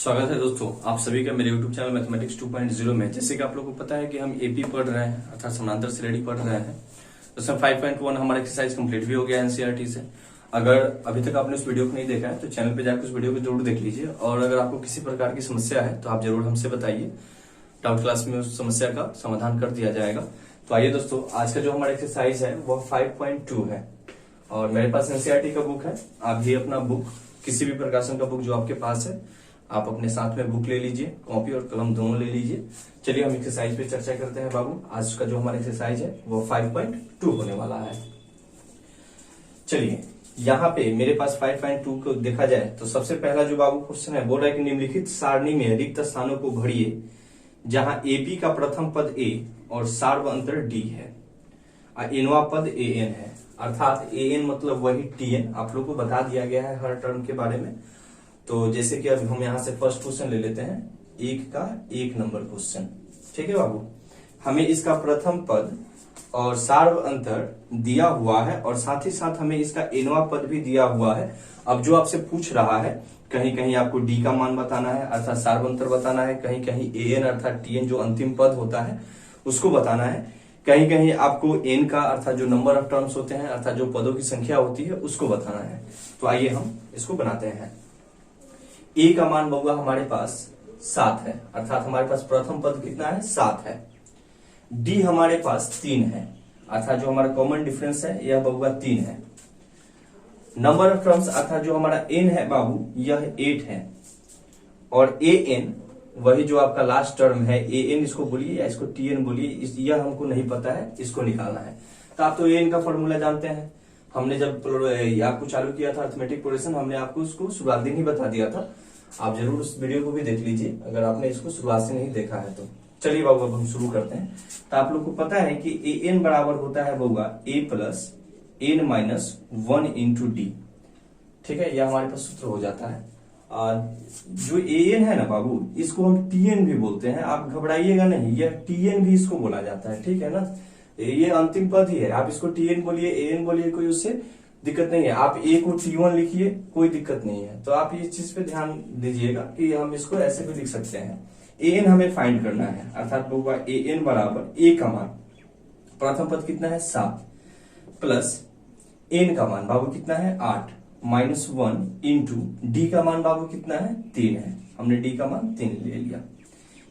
स्वागत है दोस्तों आप सभी का मेरे YouTube चैनल मैथमेटिक्स 2.0 में। जैसे कि आप लोगों को पता है कि हम एपी पढ़ रहे हैं अर्थात समानांतर श्रेणी पढ़ रहे हैं। उसमें 5.1 हमारा एक्सरसाइज कंप्लीट भी हो गया एनसीईआरटी से। अगर अभी तक आपने उस वीडियो को नहीं देखा है तो चैनल पे जाकर उस वीडियो को जरूर देख लीजिए। और अगर आपको किसी प्रकार की समस्या है तो आप जरूर हमसे बताइए, डाउट क्लास में उस समस्या का समाधान कर दिया जाएगा। तो आइए दोस्तों, आज का जो हमारा एक्सरसाइज है वो 5.2 है और मेरे पास एनसीईआरटी का बुक है। आप भी अपना बुक, किसी भी प्रकाशन का बुक जो आपके पास है, आप अपने साथ में बुक ले लीजिए, कॉपी और कलम दोनों ले लीजिए। चलिए हम एक्सरसाइज पे चर्चा करते हैं बाबू। आज का जो हमारा एक्सरसाइज है वो 5.2 होने वाला है। चलिए यहाँ पे मेरे पास 5.2 को देखा जाए तो सबसे पहला जो बाबू क्वेश्चन है बोल रहा है कि निम्नलिखित सारणी में रिक्त स्थानों को भरिए जहां एपी का प्रथम पद ए और सार्व अंतर डी है, एनवा पद एन है। अर्थात एन मतलब वही टीएन, आप लोग को बता दिया गया है हर टर्म के बारे में। तो जैसे कि अब हम यहां से फर्स्ट क्वेश्चन ले लेते हैं, एक का एक नंबर क्वेश्चन। ठीक है बाबू, हमें इसका प्रथम पद और सार्व अंतर दिया हुआ है और साथ ही साथ हमें इसका एनवा पद भी दिया हुआ है। अब जो आपसे पूछ रहा है, कहीं कहीं आपको डी का मान बताना है अर्थात सार्व अंतर बताना है, कहीं कहीं एन अर्थात टीएन जो अंतिम पद होता है उसको बताना है, कहीं कहीं आपको एन का अर्थात जो नंबर ऑफ टर्म्स होते हैं अर्थात जो पदों की संख्या होती है उसको बताना है। तो आइए हम इसको बनाते हैं। ए का मान बउआ हमारे पास 7 है अर्थात हमारे पास प्रथम पद कितना है 7 है। डी हमारे पास 3 है अर्थात जो हमारा कॉमन डिफरेंस है यह बउआ 3 है। नंबर ऑफ टर्म्स अर्थात जो हमारा एन है बाबू यह 8 है और ए एन वही जो आपका लास्ट टर्म है ए एन, इसको बोलिए या इसको टी एन बोलिए, यह हमको नहीं पता है, इसको निकालना है। तो आप तो ए एन का फॉर्मूला जानते हैं, हमने जब आपको चालू किया था अर्थमेटिक प्रोग्रेशन, हमने आपको उसको शुरुआत दिन ही बता दिया था। आप जरूर उस वीडियो को भी देख लीजिए अगर आपने इसको शुरुआत से नहीं देखा है तो। चलिए बाबू अब हम शुरू करते हैं। तो आप लोग को पता है कि ए एन बराबर होता है बउआ A plus N minus 1 into D. ठीक है, यह हमारे पास सूत्र हो जाता है। जो ए एन है ना बाबू, इसको हम टी एन भी बोलते हैं, आप घबराइएगा नहीं, यह टी एन भी इसको बोला जाता है। ठीक है ना, ये अंतिम पद ही है, आप इसको टी एन बोलिए ए एन बोलिए, कोई उससे दिक्कत नहीं है। आप ए को T1 लिखिए, कोई दिक्कत नहीं है। तो आप इस चीज पे ध्यान दीजिएगा कि हम इसको ऐसे भी लिख सकते हैं। ए एन हमें फाइंड करना है अर्थात बउआ ए एन बराबर ए का मान प्रथम पद कितना है 7 प्लस एन का मान बाबू कितना है 8 माइनस 1 इंटू डी का मान बाबू कितना है 3 है। हमने डी का मान 3 ले लिया।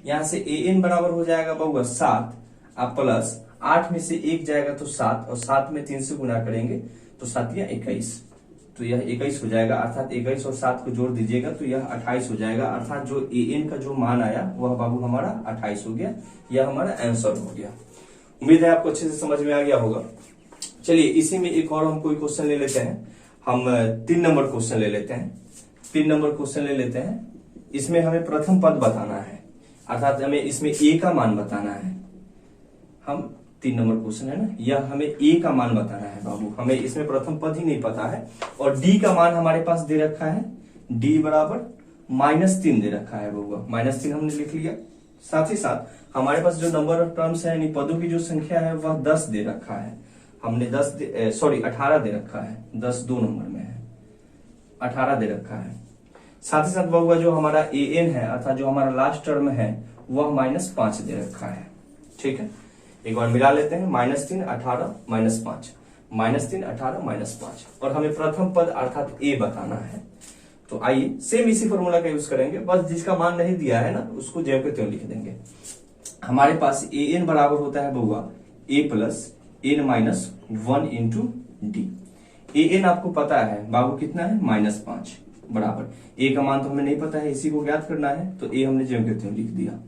यहां से ए एन बराबर हो जाएगा बउआ 7 आप प्लस 8 में से 1 जाएगा तो 7 और 7 में 3 से गुना करेंगे तो 7 या 21, तो यह 21 हो जाएगा। अर्थात 21 और 7 को जोड़ दीजिएगा तो यह 28 हो जाएगा। अर्थात जो ए एन का जो मान आया वह बाबू हमारा 28 हो गया। यह हमारा आंसर हो गया। उम्मीद है आपको अच्छे से समझ में आ गया होगा। चलिए इसी में एक और हम कोई क्वेश्चन ले लेते हैं। हम 3 नंबर क्वेश्चन ले लेते हैं। 3 नंबर क्वेश्चन ले लेते हैं। इसमें हमें प्रथम पद बताना है अर्थात हमें इसमें ए का मान बताना है। हम 3 नंबर क्वेश्चन है ना, यह हमें ए का मान बताना है बाबू। हमें इसमें प्रथम पद ही नहीं पता है और डी का मान हमारे पास दे रखा है, डी बराबर -3 दे रखा है बउआ। -3 हमने लिख लिया। साथ ही साथ हमारे पास जो नंबर ऑफ टर्म्स है यानी पदों की जो संख्या है वह 10 दे रखा है। हमने 18 दे रखा है, 10 2 नंबर में है, 18 दे रखा है। साथ ही साथ बउआ जो हमारा ए एन है अर्थात जो हमारा लास्ट टर्म है वह -5 दे रखा है। ठीक है, एक बार मिला लेते हैं। -3 18 -5, -3 18 -5 और हमें प्रथम पद अर्थात ए बताना है। तो आइए सेम इसी फॉर्मूला का यूज करेंगे, बस जिसका मान नहीं दिया है ना उसको ज्यों के त्यों लिख देंगे। हमारे पास ए एन बराबर होता है बउआ A plus N minus 1 into D. A N आपको पता है बाबू कितना है -5 बराबर ए का मान तो हमें नहीं पता है, इसी को ज्ञात करना है तो ए हमने ज्यों के त्यों लिख दिया।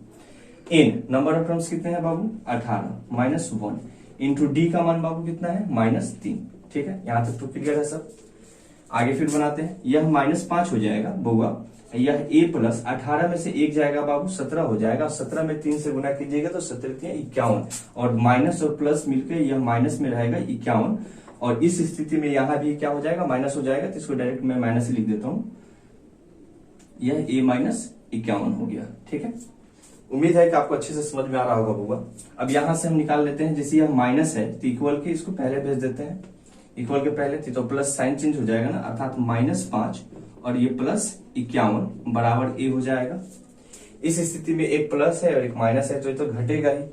एन नंबर ऑफ टर्म्स कितने हैं बाबू 18 माइनस 1 इंटू डी का मान बाबू कितना है -3। ठीक है, यहां तक तो क्लियर है सब। आगे फिर बनाते हैं, यह -5 हो जाएगा बउआ, यह ए प्लस 18 में से 1 जाएगा बाबू 17 हो जाएगा। 17 में 3 से गुना कीजिएगा तो 17 51 और माइनस और प्लस मिलकर यह माइनस में रहेगा 51 और इस स्थिति में यहां भी क्या हो जाएगा माइनस हो जाएगा, तो इसको डायरेक्ट मैं माइनस ही लिख देता हूं। यह ए -51 हो गया। ठीक है, उम्मीद है कि आपको अच्छे से समझ में आ रहा होगा बउआ। अब यहां से हम निकाल लेते हैं, जैसे यह माइनस है तो इक्वल के इसको पहले भेज देते हैं, इक्वल के पहले तो प्लस साइन चेंज हो जाएगा ना, अर्थात -5 और ये +51 बराबर ए हो जाएगा। इस स्थिति में एक प्लस है और एक माइनस है तो ये तो घटेगा ही।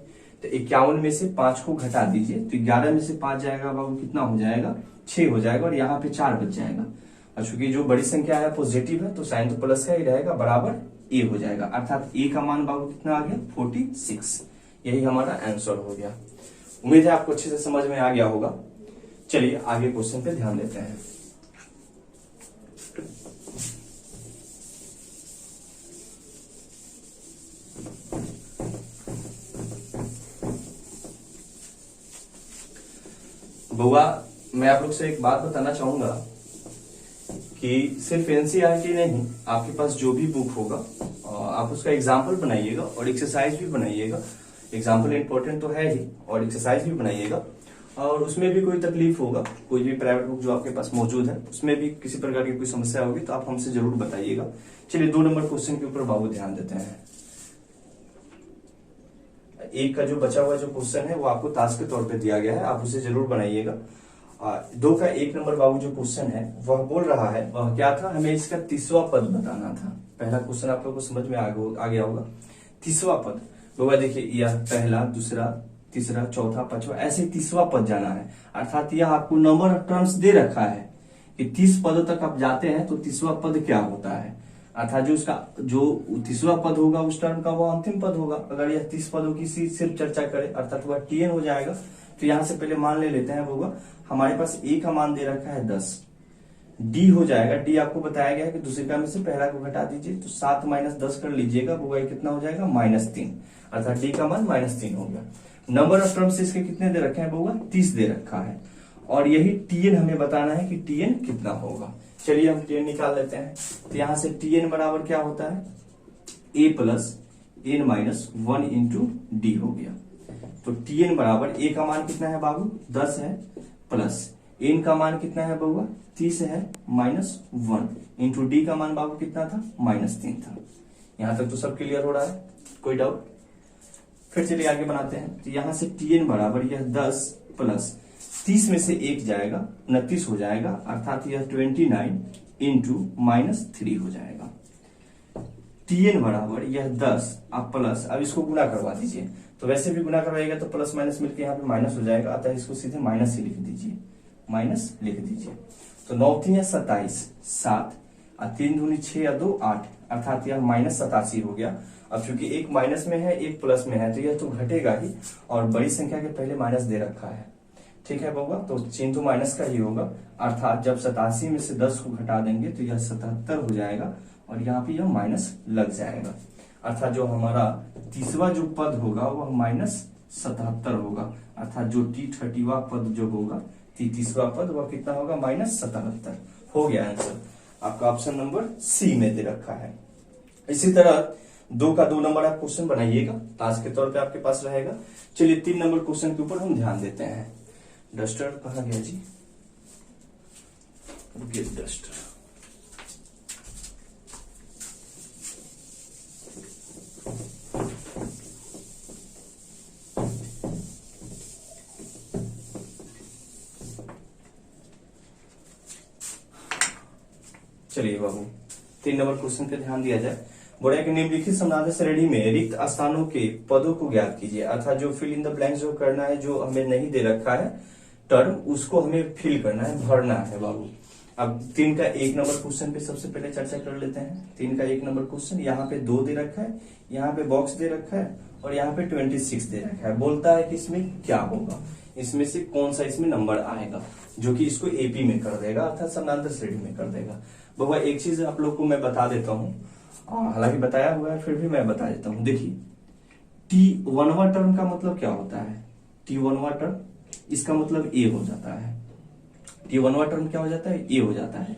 तो 51 में से 5 को घटा दीजिए तो 11 में से 5 जाएगा बाबू, कितना हो जाएगा, 6 हो जाएगा और यहाँ पे 4 बच जाएगा। और चूंकि जो बड़ी संख्या है पॉजिटिव है तो साइन तो प्लस का ही रहेगा, बराबर ए हो जाएगा। अर्थात ए का मान बाबू कितना आ गया, 46। यही हमारा आंसर हो गया। उम्मीद है आपको अच्छे से समझ में आ गया होगा। चलिए आगे क्वेश्चन पे ध्यान देते हैं। बउआ मैं आप लोग से एक बात बताना चाहूंगा कि सिर्फ एनसीईआरटी नहीं, आपके पास जो भी बुक होगा आप उसका एग्जाम्पल बनाइएगा और एक्सरसाइज भी बनाइएगा। एग्जाम्पल इंपॉर्टेंट तो है ही और एक्सरसाइज भी बनाइएगा। और उसमें भी कोई तकलीफ होगा, कोई भी प्राइवेट बुक जो आपके पास मौजूद है उसमें भी किसी प्रकार की कोई समस्या होगी तो आप हमसे जरूर बताइएगा। चलिए 2 नंबर क्वेश्चन के ऊपर बाबू ध्यान देते हैं। एक का जो बचा हुआ जो क्वेश्चन है वो आपको टास्क के तौर पे दिया गया है, आप उसे जरूर बनाइएगा। 2 का 1 नंबर बाबू जो क्वेश्चन है वह बोल रहा है, वह क्या था, हमें इसका 30वां पद बताना था। पहला क्वेश्चन आप लोगों को समझ में आ गया होगा। 30वां पद बाबा देखिए, यह पहला, दूसरा, तीसरा, चौथा, पांचवा, ऐसे 30वां पद जाना है। अर्थात यह आपको नंबर ऑफ टर्म्स दे रखा है कि 30 पदों तक आप जाते हैं तो 30वां पद क्या होता है। अर्थात जो उसका जो 30वां पद होगा उस टर्म का वो अंतिम पद होगा। अगर यह 30 पदों की सिर्फ चर्चा करे अर्थात वह TN हो जाएगा। तो यहां से पहले मान ले लेते हैं होगा, हमारे पास ए का मान दे रखा है 10, डी हो जाएगा। डी आपको बताया गया है कि दूसरे क्रम में से पहला को घटा दीजिए तो 7 - 10 कर लीजिएगा, वो कितना हो जाएगा, -3। अर्थात डी का मान -3 हो गया। नंबर ऑफ टर्म्स इसके कितने दे रखे हैं बउआ, 30 दे रखा है। और यही TN हमें बताना है कि TN कितना होगा। चलिए हम TN निकाल लेते हैं। तो यहां से TN बराबर क्या होता है, A + N - 1 × D हो गया। तो TN बराबर A का मान कितना है बाबू, 10 है, प्लस N का मान कितना है बउआ, 30 है, -1 × D का मान बाबू कितना था, -3 था। यहां तक तो सब क्लियर हो रहा है, कोई डाउट। फिर चलिए आगे बनाते हैं। तो यहां से TN बराबर यह 10 प्लस 30 में से 1 जाएगा, 29 हो जाएगा। अर्थात यह 29 × -3 हो जाएगा। TN बराबर यह 10 आप प्लस, अब इसको गुणा करवा दीजिए। तो वैसे भी गुणा करवाइएगा तो प्लस माइनस मिलकर यहाँ पे माइनस हो जाएगा। अतः इसको सीधे माइनस ही लिख दीजिए, माइनस लिख दीजिए। तो 9 × 3 = 27, 7 और 3 दूनी 6 और 2 8, अर्थात यह -87 हो गया। अब चूंकि एक माइनस में है एक प्लस में है तो यह तो घटेगा ही, और बड़ी संख्या के पहले माइनस दे रखा है, ठीक है बउआ। तो चिन्ह तो माइनस का ही होगा। अर्थात जब 87 में से 10 को घटा देंगे तो यह 77 हो जाएगा और यहाँ पे यह माइनस लग जाएगा। अर्थात जो हमारा 30वां जो पद होगा वह -77 होगा। अर्थात जो 30वां पद जो होगा, 30वां पद वह कितना होगा, -77 हो गया। आंसर आपका ऑप्शन नंबर C में दे रखा है। इसी तरह 2 का 2 नंबर आप क्वेश्चन बनाइएगा, टास्क के तौर पे आपके पास रहेगा। चलिए 3 नंबर क्वेश्चन के ऊपर हम ध्यान देते हैं। डस्टर कहाँ गया जी, गेट डस्टर। चलिए बाबू 3 नंबर क्वेश्चन पे ध्यान दिया जाए। बोला है कि निम्नलिखित समानांतर श्रेणी में रिक्त स्थानों के पदों को ज्ञात कीजिए। अर्थात जो फिल इन द ब्लैंक जो करना है, जो हमें नहीं दे रखा है टर्म, उसको हमें फिल करना है, भरना है बाबू। अब 3 का 1 नंबर क्वेश्चन पे सबसे पहले चर्चा कर लेते हैं। 3 का 1 नंबर क्वेश्चन, यहाँ पे 2 दे रखा है, यहाँ पे बॉक्स दे रखा है और यहाँ पे 26 दे रखा है। बोलता है कि इसमें क्या होगा, इसमें से कौन सा इसमें नंबर आएगा जो कि इसको AP में कर देगा, अर्थात समानांतर श्रेणी में कर देगा। बउआ एक चीज आप लोग को मैं बता देता हूँ, हालांकि बताया हुआ है फिर भी मैं बता देता हूँ। देखिए T1वां टर्म का मतलब क्या होता है, T1वां टर्म इसका मतलब A हो जाता है। T1वां टर्म क्या हो जाता है, A हो जाता है।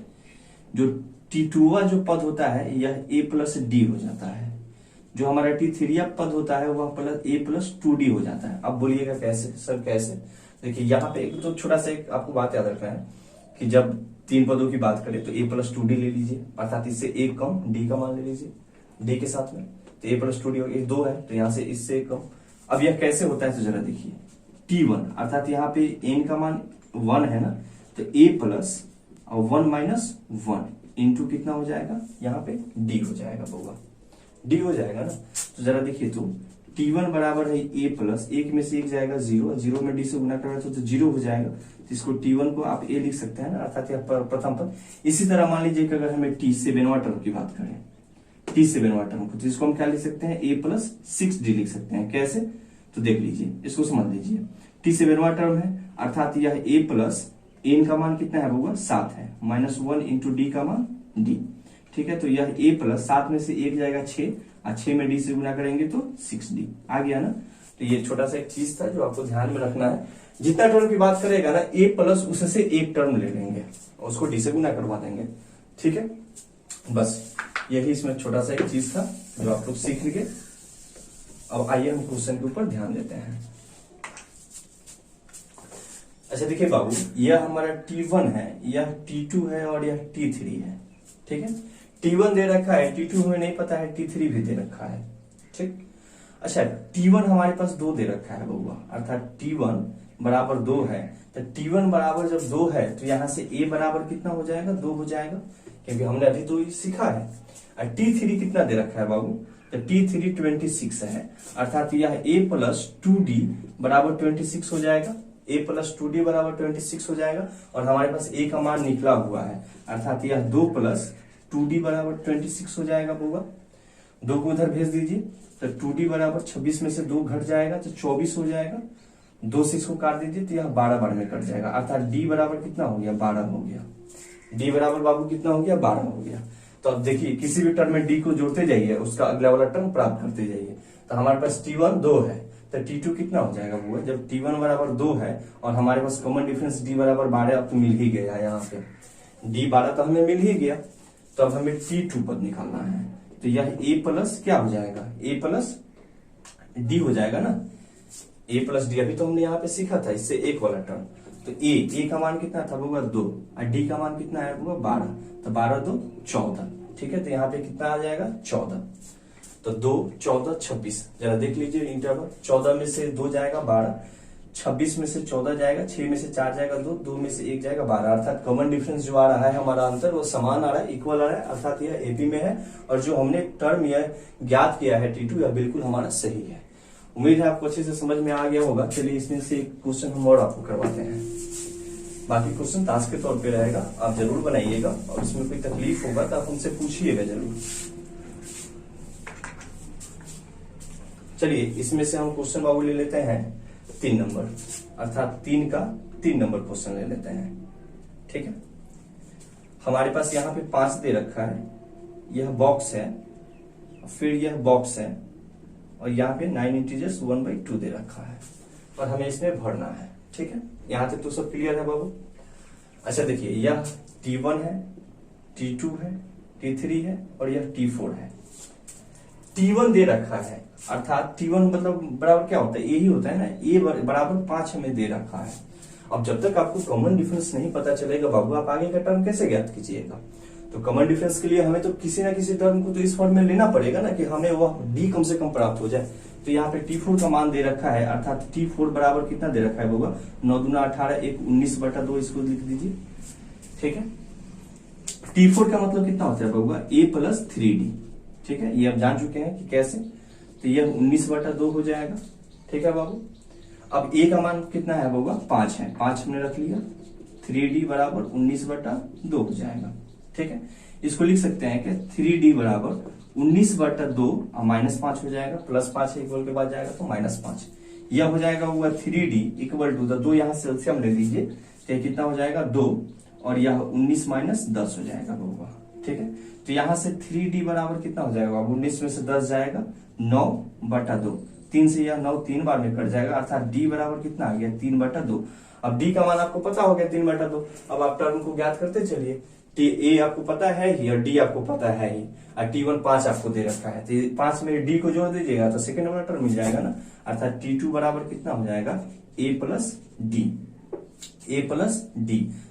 जो T2वां जो पद होता है यह A + D हो जाता है। जो हमारा T3वां पद होता है वह A + 2D हो जाता है। अब बोलिएगा कैसे सर, कैसे। देखिए यहाँ पे एक तो छोटा सा एक आपको बात याद रखना है कि जब 3 पदों की बात करें तो A + 2D ले लीजिए, अर्थात इससे 1 कम D का मान ले लीजिए D के साथ में। तो A + 2D हो गया, 2 है तो यहाँ से इससे 1 कम। अब यह कैसे होता है तो जरा देखिए, T1 अर्थात यहाँ पे N का मान 1 है ना, तो A+ और 1 - 1 इंटू कितना हो जाएगा यहाँ पे डी हो जाएगा बउआ, डी हो जाएगा ना। तो जरा देखिए तो T1 बराबर है ए प्लस, एक में से एक जाएगा जीरो, जीरो में डी से गुना करेगा तो जीरो हो जाएगा। तो इसको T1 को आप ए लिख सकते हैं ना, अर्थात यह प्रथम पद। इसी तरह मान लीजिए कि अगर हमें T7वां टर्म की बात करें, T7वां टर्म को, तो इसको हम क्या लिख सकते हैं, ए प्लस 6D लिख सकते हैं। कैसे, तो देख लीजिए, इसको समझ लीजिए। T7वां टर्म है अर्थात यह ए प्लस, एन का मान कितना है बउआ 7 है, -1 इंटू डी का मान डी। ठीक है, तो यह ए प्लस 7 में से एक जाएगा 6 और 6 में डी से गुना करेंगे तो 6D आ गया ना। तो ये छोटा सा एक चीज था जो आपको ध्यान में रखना है। जितना टर्म की बात करेगा ना ए प्लस उससे एक टर्म ले लेंगे और उसको डी से गुना करवा देंगे। ठीक है, बस यही इसमें छोटा सा एक चीज था जो आप लोग सीख लिए। अब आइए हम क्वेश्चन के ऊपर ध्यान देते हैं। अच्छा देखिए बाबू, यह हमारा T1 है, यह T2 है और यह T3 है। ठीक है, T1 दे रखा है, T2 हमें नहीं पता है, T3 भी दे रखा है। ठीक, अच्छा T1 हमारे पास 2 दे रखा है बउआ, अर्थात T1 बराबर 2 है। तो T1 बराबर जब 2 है तो यहां से A बराबर कितना हो जाएगा, 2 हो जाएगा, क्योंकि हमने अभी तो सीखा है। और T3 कितना दे रखा है बाबू, तो T3 26 है, अर्थात यह A प्लस 2D बराबर 26 हो जाएगा। A प्लस 2D बराबर 26 हो जाएगा और हमारे पास A का मान निकला हुआ है, अर्थात यह 2 प्लस 2D बराबर 26 हो जाएगा बउआ। 2 को उधर भेज दीजिए तो 2D बराबर 26 में से 2 घट जाएगा तो 24 हो जाएगा। 2 से इसको काट दीजिए तो यह 12 बार में कट जाएगा, अर्थात D बराबर कितना हो गया, 12 हो गया। D बराबर बाबू कितना हो गया, 12 हो गया। तो अब देखिए किसी भी टर्म में D को जोड़ते जाइए, उसका अगला वाला टर्म प्राप्त करते जाइए। तो हमारे पास T1 2 है तो T2 कितना हो जाएगा वो, जब T1 बराबर 2 है और हमारे पास कॉमन डिफरेंस D बराबर 12 अब तो मिल ही गया यहाँ पे, D 12 तो हमें मिल ही गया। तो अब हमें T2 पद निकालना है, तो यह A प्लस क्या हो जाएगा, A प्लस D हो जाएगा ना। A प्लस D अभी तो हमने यहाँ पे सीखा था, इससे एक वाला टर्म। तो A का मान कितना था बउआ 2 और D का मान कितना है बउआ 12, तो 12 2 14। ठीक है, तो यहाँ पे कितना आ जाएगा 14, तो 2 14 26। जरा देख लीजिए इंटरवल, 14 में से 2 जाएगा 12, 26 में से 14 जाएगा, 6 में से 4 जाएगा 2, 2 में से 1 जाएगा 12, अर्थात कॉमन डिफरेंस जो आ रहा है हमारा अंतर वो समान आ रहा है, इक्वल आ रहा है, अर्थात यह एपी में है। और जो हमने टर्म यह ज्ञात किया है T2 यह बिल्कुल हमारा सही है। उम्मीद है आपको अच्छे से समझ में आ गया होगा। चलिए इसमें से एक क्वेश्चन हम और आपको करवाते हैं, बाकी क्वेश्चन टास्क के तौर पे रहेगा, आप जरूर बनाइएगा और इसमें कोई तकलीफ होगा तो आप हमसे पूछिएगा जरूर। चलिए इसमें से हम क्वेश्चन बाबू ले लेते हैं 3 नंबर, अर्थात 3 का 3 नंबर क्वेश्चन ले लेते हैं। ठीक है, हमारे पास यहाँ पे 5 दे रखा है, यह बॉक्स है, फिर यह बॉक्स है और यहाँ पे 9 इंटीजर्स 1/2 दे रखा है और हमें इसमें भरना है। ठीक है, यहाँ तक तो सब क्लियर है बाबू। अच्छा देखिए, यह T1 है, T2 है, T3 है और यह T4 है। T1 दे रखा है, अर्थात T1 मतलब बराबर क्या होता है, यही होता है ना, A बराबर 5 हमें दे रखा है। अब जब तक आपको कॉमन डिफरेंस नहीं पता चलेगा बाबू, आप आगे का टर्म कैसे ज्ञात कीजिएगा। तो कॉमन डिफरेंस के लिए हमें तो किसी ना किसी टर्म को तो इस फॉर्म में लेना पड़ेगा ना कि हमें वह D कम से कम प्राप्त हो जाए। तो यहाँ पे T4 का मान दे रखा है, अर्थात T4 बराबर कितना दे रखा है बाबू, 9 दूना 18, 1 19/2, इसको लिख दीजिए। ठीक है, T4 का मतलब कितना होता है बाबू, A प्लस 3D। ठीक है, ये आप जान चुके हैं कि कैसे, तो यह 19/2 हो जाएगा। ठीक है बाबू, अब A का मान कितना है बाबू, 5 है, 5 हमने रख लिया, 3D बराबर 19/2 हो जाएगा। ठीक है, इसको लिख सकते हैं कि 3D बराबर 19/2 और -5 हो जाएगा, +5 इक्वल के बाद जाएगा तो -5, यह हो जाएगा हुआ 3D इक्वल टू 2, यहाँ से एलसीएम ले लीजिए तो कितना हो जाएगा 2 और यह 19 - 10 हो जाएगा बाबू। ठीक है, तो यहाँ से 3D बराबर कितना हो जाएगा, 19 में से 10 जाएगा 9/2, 3 से यह 9 3 बार में कट जाएगा, अर्थात D बराबर कितना आ गया 3/2। अब D का मान आपको पता हो गया 3/2। अब आप टर्म को ज्ञात करते चलिए, A आपको पता है ही और D आपको पता है ही और T1 5 आपको दे रखा है, तो 5 में D को जोड़ दीजिएगा तो सेकंड वाला टर्म मिल जाएगा ना, अर्थात T2 बराबर कितना हो जाएगा A प्लस D।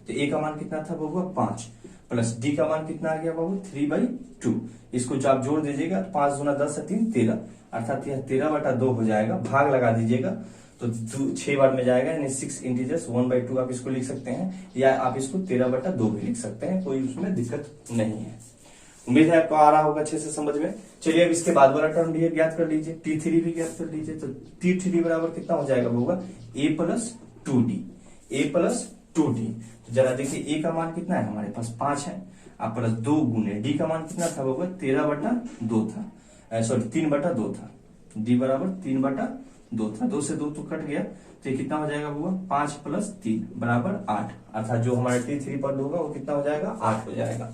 तो A का मान कितना था बाबू 5 प्लस D का मान कितना आ गया बाबू 3/2, इसको जो आप जोड़ दीजिएगा तो 5 दूना 10 3 13, अर्थात यह 13/2 हो जाएगा। भाग लगा दीजिएगा तो 6 बार में जाएगा, यानी 6 इंटीजर्स 1/2 आप इसको लिख सकते हैं, या आप इसको 13/2 भी लिख सकते हैं, कोई उसमें दिक्कत नहीं है। उम्मीद है आपको आ रहा होगा अच्छे से समझ में। चलिए अब इसके बाद वाला टर्म भी ज्ञात कर लीजिए, T3 भी ज्ञात कर लीजिए। तो T3 बराबर कितना हो जाएगा होगा A + 2D, A + 2D। तो जरा देखिए A का मान कितना है हमारे पास 5 है, आप प्लस 2 गुने D का मान कितना था होगा 13/2 था, सॉरी 3/2 था, D बराबर 3/2 था, 2 से 2 तो कट गया, तो ये कितना हो जाएगा होगा 5 + 3 बराबर 8, अर्थात जो हमारा T3 पद होगा वो कितना हो जाएगा 8 हो जाएगा।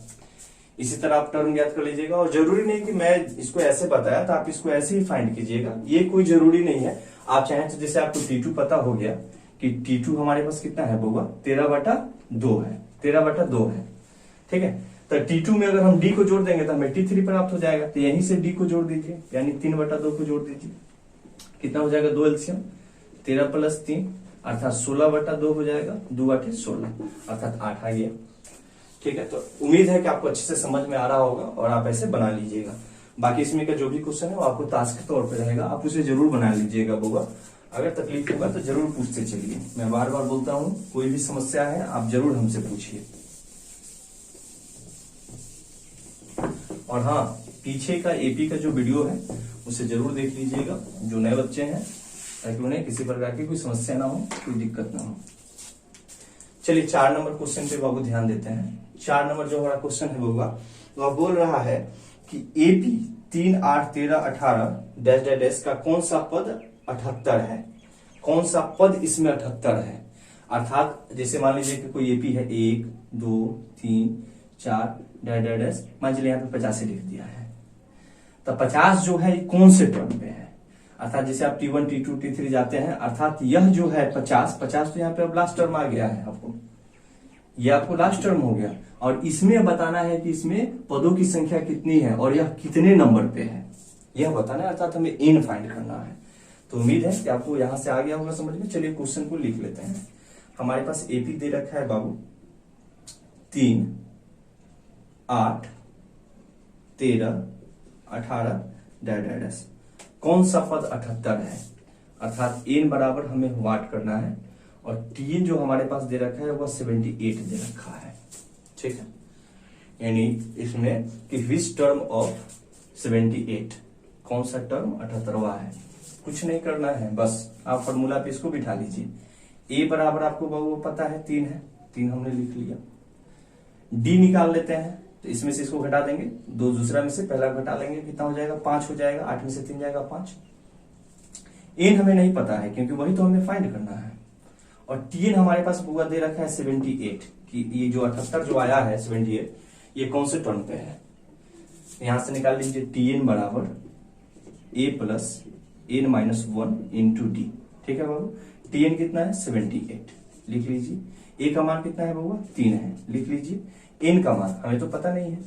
इसी तरह आप टर्म ज्ञात कर लीजिएगा, और जरूरी नहीं कि मैं इसको ऐसे बताया तो आप इसको ऐसे ही फाइंड कीजिएगा, ये कोई जरूरी नहीं है। आप चाहें तो जैसे आपको T2 पता हो गया कि T2 हमारे पास कितना है होगा 13/2 है, 13/2 है, ठीक है। तो T2 में अगर हम D को जोड़ देंगे तो हमें T3 प्राप्त हो जाएगा, तो यहीं से D को जोड़ दीजिए, यानी 3/2 को जोड़ दीजिए, कितना हो जाएगा 2 एलसीएम 13 + 3 अर्थात 16/2 हो जाएगा, 2 8 16 अर्थात 8 आ गया, ठीक है। तो उम्मीद है कि आपको अच्छे से समझ में आ रहा होगा और आप ऐसे बना लीजिएगा। बाकी इसमें का जो भी क्वेश्चन है वो आपको टास्क के तौर पे रहेगा, आप उसे जरूर बना लीजिएगा होगा। अगर तकलीफ होगा तो जरूर पूछते चलिए, मैं बार बार बोलता हूँ, कोई भी समस्या है आप जरूर हमसे पूछिए। और हाँ, पीछे का एपी का जो वीडियो है उसे जरूर देख लीजिएगा, जो नए बच्चे हैं, ताकि उन्हें किसी प्रकार की कोई समस्या ना हो, कोई दिक्कत ना हो। चलिए 4 नंबर क्वेश्चन पे बाबू ध्यान देते हैं। 4 नंबर जो हमारा क्वेश्चन है होगा, वह बोल रहा है कि एपी 3 8 13 18 डैश डैश डैश का कौन सा पद 78 है, कौन सा पद इसमें 78 है। अर्थात जैसे मान लीजिए कि कोई एपी है 1 2 3 4 डैश डैश डैश, मान लीजिए यहाँ पे 50 लिख दिया है, तो 50 जो है कौन से टर्म पे है। अर्थात जैसे आप T1 T2 T3 जाते हैं, अर्थात यह जो है 50 तो यहाँ पे अब लास्ट टर्म आ गया है आपको, यह आपको लास्ट टर्म हो गया, और इसमें बताना है कि इसमें पदों की संख्या कितनी है और यह कितने नंबर पे है, यह बताना है, अर्थात हमें एन फाइंड करना है। तो उम्मीद है कि आपको यहां से आ गया होगा समझ में। चलिए क्वेश्चन को लिख लेते हैं। हमारे पास एपी दे रखा है बाबू 3 8 13 18 डैश डैश डैश, कौन सा पद 78 है, अर्थात एन बराबर हमें वाट करना है, और टीएन जो हमारे पास दे रखा है वह 78 दे रखा है, ठीक है। यानी इसमें कि विच टर्म ऑफ 78, कौन सा टर्म 78वां है। कुछ नहीं करना है, बस आप फॉर्मूला पे इसको बिठा लीजिए। ए बराबर आपको वो पता है 3 है, 3 हमने लिख लिया। डी निकाल लेते हैं, तो इसमें से इसको घटा देंगे, दो दूसरा में से पहला घटा लेंगे, कितना हो जाएगा 5 हो जाएगा, 8 में से 3 जाएगा 5। एन हमें नहीं पता है क्योंकि वही तो हमें फाइंड करना है, और टीएन हमारे पास पूरा दे रखा है 78 कि ये जो 78 जो आया है 78 ये कौन से टर्म पे है। यहां से निकाल लीजिए टीएन बराबर A plus N minus 1 into D, ठीक है बाबू। टीएन कितना है 78 लिख लीजिए, ए का मान कितना है बाबू 3 है लिख लीजिए, एन का मान हमें तो पता नहीं है,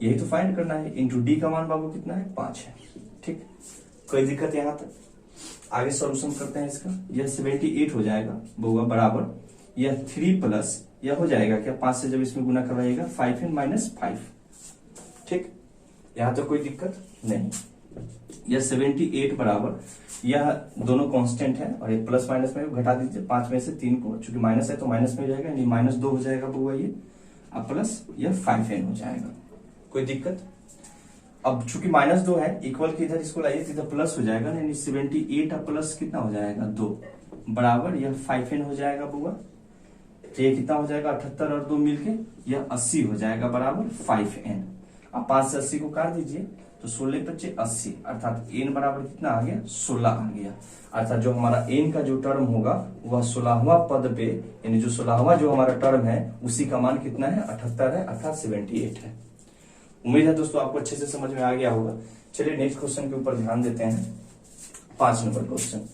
यही तो फाइंड करना है, इंटू डी का मान बाबू कितना है 5 है, ठीक। कोई दिक्कत यहां तक। आगे सॉल्यूशन करते हैं इसका, यह 78 हो जाएगा बउआ बराबर यह 3 प्लस यह हो जाएगा क्या 5 से जब इसमें गुना करवाइएगा 5n माइनस 5, ठीक। यहां तो कोई दिक्कत नहीं। यह 78 बराबर यह दोनों कांस्टेंट है, और एक प्लस माइनस में घटा दीजिए, 5 में से 3 को, चूंकि माइनस है तो माइनस में जाएगा, नहीं -2 हो जाएगा बउआ ये, अब प्लस यह 5n हो जाएगा। कोई दिक्कत। अब चूंकि -2 है, इक्वल के इधर इसको लाइए तो इधर प्लस हो जाएगा, यानी 78 अब प्लस कितना हो जाएगा 2 बराबर यह 5n हो जाएगा बुआ। तो ये कितना हो जाएगा 78 और 2 मिलके यह 80 हो जाएगा बराबर 5n। अब 5 से 80 को काट दीजिए तो 16 × 80 अर्थात n बराबर कितना आ गया 16 आ गया। अर्थात जो हमारा n का जो टर्म होगा वह 16वां पद पे, यानी जो 16वां जो हमारा टर्म है उसी का मान कितना है 78 है, अर्थात 78 है। उम्मीद है दोस्तों आपको अच्छे से समझ में आ गया होगा। चलिए नेक्स्ट क्वेश्चन के ऊपर ध्यान देते हैं। 5 नंबर क्वेश्चन।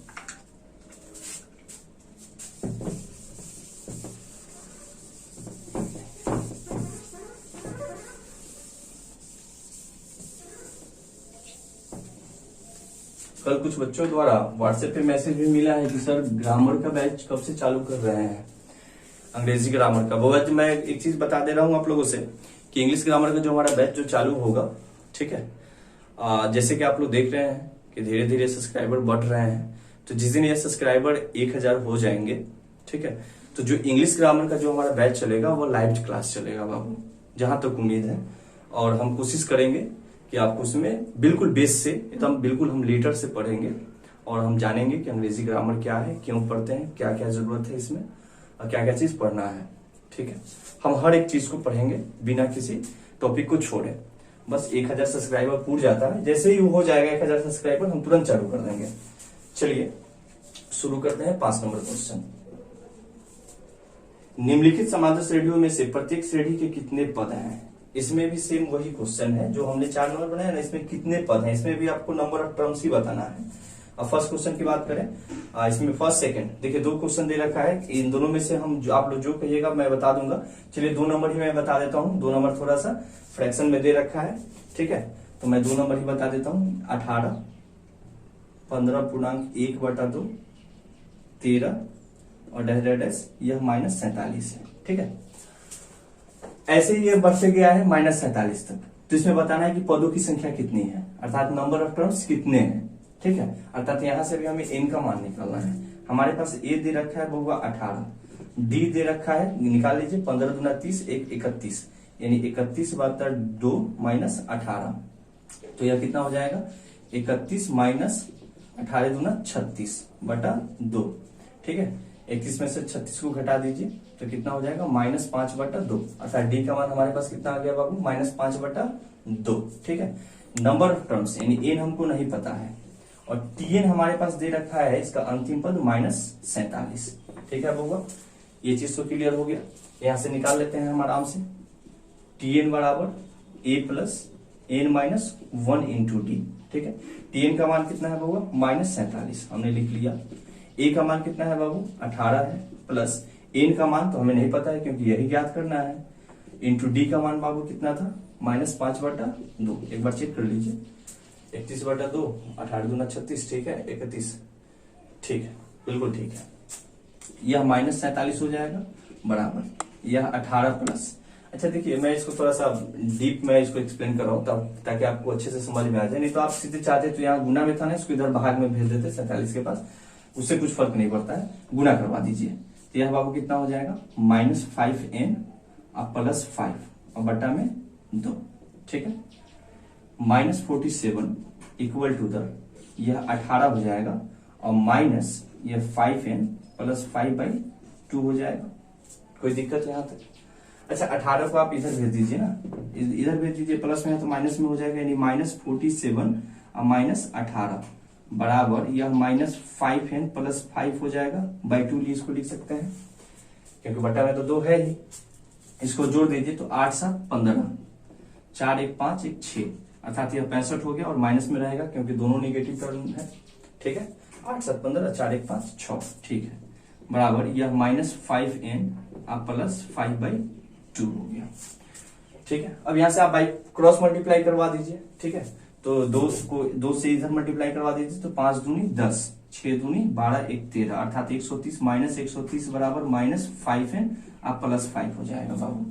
कल कुछ बच्चों द्वारा व्हाट्सएप पे मैसेज भी मिला है कि सर ग्रामर का बैच कब से चालू कर रहे हैं, अंग्रेजी ग्रामर का। वो मैं एक चीज बता दे रहा हूं आप लोगों से कि इंग्लिश ग्रामर का जो हमारा बैच जो चालू होगा, ठीक है, जैसे कि आप लोग देख रहे हैं कि धीरे धीरे सब्सक्राइबर बढ़ रहे हैं, तो जिस दिन ये सब्सक्राइबर 1000 हो जाएंगे, ठीक है, तो जो इंग्लिश ग्रामर का जो हमारा बैच चलेगा वो लाइव क्लास चलेगा बाबू, जहां तक उम्मीद है। और हम कोशिश करेंगे कि आपको उसमें बिल्कुल बेस से एकदम बिल्कुल हम लेटर से पढ़ेंगे और हम जानेंगे कि अंग्रेजी ग्रामर क्या है, क्यों पढ़ते हैं, क्या क्या जरूरत है इसमें और क्या क्या चीज पढ़ना है। ठीक है, हम हर एक चीज को पढ़ेंगे बिना किसी टॉपिक को छोड़े। बस 1000 सब्सक्राइबर पूर जाता है, जैसे ही वो हो जाएगा 1000 सब्सक्राइबर हम तुरंत चालू कर देंगे। चलिए शुरू करते हैं 5 नंबर क्वेश्चन। निम्नलिखित समांतर श्रेणियों में से प्रत्येक श्रेणी के कितने पद हैं? इसमें भी सेम वही क्वेश्चन है जो हमने 4 नंबर बनाया ना, इसमें कितने पद हैं, इसमें भी आपको नंबर ऑफ टर्म्स ही बताना है। अब फर्स्ट क्वेश्चन की बात करें, इसमें फर्स्ट सेकंड देखिए 2 क्वेश्चन दे रखा है, इन दोनों में से हम जो आप लोग जो कहिएगा मैं बता दूंगा। चलिए 2 नंबर ही मैं बता देता हूँ, 2 नंबर थोड़ा सा फ्रैक्शन में दे रखा है, ठीक है, तो मैं 2 नंबर ही बता देता हूँ। 18, 15.1/2, 13 और डैश यह -47 है। ठीक है, ऐसे ही ये बढ़ते गया है -47 तक, तो इसमें बताना है कि पदों की संख्या कितनी है, अर्थात नंबर ऑफ टर्म्स कितने हैं। ठीक है, अर्थात यहां से भी हमें n का मान निकालना है। हमारे पास a दे रखा है बउआ 18, d दे रखा है, निकाल लीजिए 15 दूना 30, 31, यानी 31/2 -18, तो यह कितना हो जाएगा 31 - 18 दूना 36/2। ठीक है, 31 में से 36 को घटा दीजिए तो कितना हो जाएगा -5/2, अर्थात डी का मान हमारे पास कितना आ गया बाबू -5/2। ठीक है, नंबर ऑफ टर्म्स यानी एन हमको नहीं पता है और टीएन हमारे पास दे रखा है, इसका अंतिम पद -47। ठीक है बउआ, ये चीज तो क्लियर हो गया। यहां से निकाल लेते हैं हम आराम से। टीएन बराबर a + n - 1 × d। ठीक है, टीएन का मान कितना है बउआ -47, हमने लिख लिया। ए का मान कितना है बाबू 18 है, प्लस एन का मान तो हमें नहीं पता है क्योंकि यही ज्ञात करना है, इंटू डी का मान बाबू कितना था -5/2। एक बार चेक कर लीजिए, 31/2, 18 दूना 36, ठीक है 31, ठीक है बिल्कुल ठीक है। यह -47 हो जाएगा बराबर यह 18 प्लस, अच्छा देखिए मैं इसको थोड़ा सा डीप में इसको एक्सप्लेन कर रहा हूँ ताकि आपको अच्छे से समझ में आ जाए। नहीं तो आप सीधे चाहते तो यहाँ गुना में था ना, इसको इधर भाग में भेज देते 47 के पास, उससे कुछ फर्क नहीं पड़ता है, गुना करवा दीजिए। तो यह बाबू कितना हो जाएगा -5n + 5 और बटा में 2। ठीक है, -47 = यह 18 हो जाएगा और माइनस यह 5n + 5/2 हो जाएगा। कोई दिक्कत यहाँ तक? अच्छा 18 को आप इधर भेज दीजिए ना, इधर भेज दीजिए, प्लस में है तो माइनस में हो जाएगा, यानी -47 और -18 बराबर यह -5n + 5 हो जाएगा बाई 2 इसको लिख सकते हैं क्योंकि बटा में तो 2 है ही। इसको जोड़ दीजिए तो 8 × 7 = 15, 4 × 1 = 5, 1 × 6, अर्थात यह 65 हो गया और माइनस में रहेगा क्योंकि दोनों निगेटिव टर्म है। ठीक है, 8 × 7 = 15, 4 × 1 = 5, 6, ठीक है, बराबर यह -5n + 5/2 हो गया। ठीक है, अब यहां से आप बाई क्रॉस मल्टीप्लाई करवा दीजिए। ठीक है, तो 2 से इधर मल्टीप्लाई करवा दीजिए तो 5 दूनी 10, 6 दूनी 12, 1 13, अर्थात 130 -130 बराबर -5n + 5 हो जाएगा बाबू।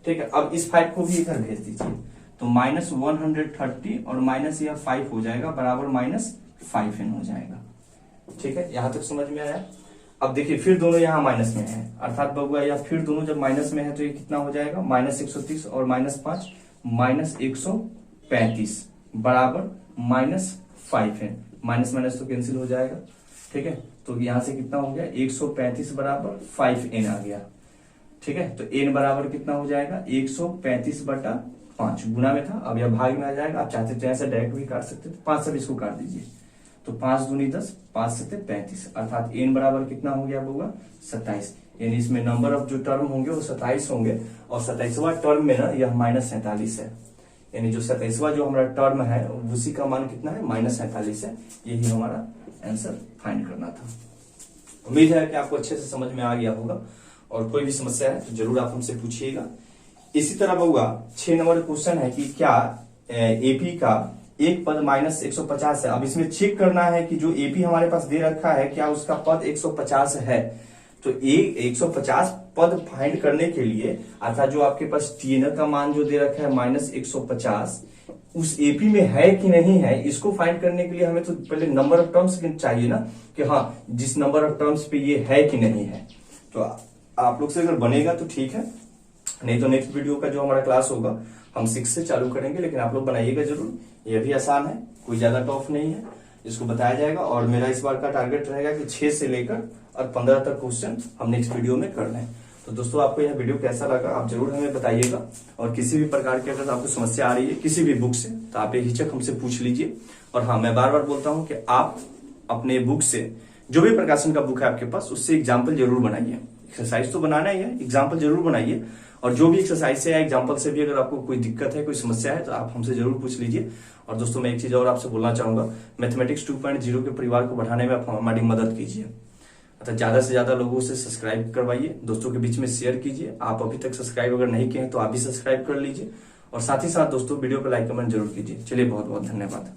ठीक है, अब इस 5 को भी इधर भेज दीजिए तो -130 और माइनस यह 5 हो जाएगा बराबर -5n हो जाएगा। ठीक है, यहां तक समझ में आया? अब देखिए फिर दोनों यहाँ माइनस में है, अर्थात बउआ या फिर दोनों जब माइनस में है तो ये कितना हो जाएगा -130 और -5 -135 बराबर -5n, माइनस माइनस तो कैंसिल हो जाएगा। ठीक है, तो यहां से कितना हो गया 135 बराबर 5n आ गया। ठीक है, तो n बराबर कितना हो जाएगा 135/5, गुना में था, अब यह भाग में आ जाएगा। आप चाहते तो ऐसे डायरेक्ट भी काट सकते थे, 5 से इसको काट दीजिए तो 5 दूनी 10, 5 × 7 = 35, अर्थात n बराबर कितना हो गया बउआ 27, यानी इसमें नंबर ऑफ जो टर्म होंगे वो 27 होंगे और 27वां टर्म में ना यह -47 है, यानी जो 27वां जो हमारा टर्म है उसी का मान कितना है -47 है। यही हमारा आंसर फाइंड करना था। उम्मीद है कि आपको अच्छे से समझ में आ गया होगा और कोई भी समस्या है तो जरूर आप हमसे पूछिएगा। इसी तरह बउआ 6 नंबर क्वेश्चन है कि क्या एपी का एक पद -150 है। अब इसमें चेक करना है कि जो एपी हमारे पास दे रखा है क्या उसका पद 150 है। तो 150 पद फाइंड करने के लिए अर्थात जो आपके पास टीएनर का मान जो दे रखा है -150, उस एपी में है कि नहीं है, इसको फाइंड करने के लिए हमें तो पहले नंबर ऑफ टर्म्स चाहिए ना, कि हाँ जिस नंबर ऑफ टर्म्स पे ये है कि नहीं है। तो आप लोग से अगर बनेगा तो ठीक है, नहीं तो नेक्स्ट वीडियो का जो हमारा क्लास होगा हम 6 से चालू करेंगे, लेकिन आप लोग बनाइएगा जरूर। ये भी आसान है, कोई ज्यादा टफ नहीं है, इसको बताया जाएगा। और मेरा इस बार का टारगेट रहेगा कि 6 से लेकर और 15 तक क्वेश्चन हम नेक्स्ट वीडियो में कर लें। तो दोस्तों आपको यह वीडियो कैसा लगा आप जरूर हमें बताइएगा, और किसी भी प्रकार की अगर आपको समस्या आ रही है किसी भी बुक से तो आप बेहिचक हमसे पूछ लीजिए। और हाँ, मैं बार बार बोलता हूँ कि आप अपने बुक से, जो भी प्रकाशन का बुक है आपके पास, उससे एग्जाम्पल जरूर बनाइए। एक्सरसाइज तो बनाना ही है, एग्जाम्पल जरूर बनाइए। और जो भी एक्सरसाइज से या एग्जाम्पल से भी अगर आपको कोई दिक्कत है, कोई समस्या है, तो आप हमसे जरूर पूछ लीजिए। और दोस्तों मैं एक चीज और आपसे बोलना चाहूंगा, मैथमेटिक्स 2.0 के परिवार को बढ़ाने में आप हमारी मदद कीजिए। अतः ज्यादा से ज्यादा लोगों से सब्सक्राइब करवाइए, दोस्तों के बीच में शेयर कीजिए। आप अभी तक सब्सक्राइब अगर नहीं किए हैं तो आप भी सब्सक्राइब कर लीजिए, और साथ ही साथ दोस्तों वीडियो को लाइक कमेंट जरूर कीजिए। चलिए बहुत बहुत धन्यवाद।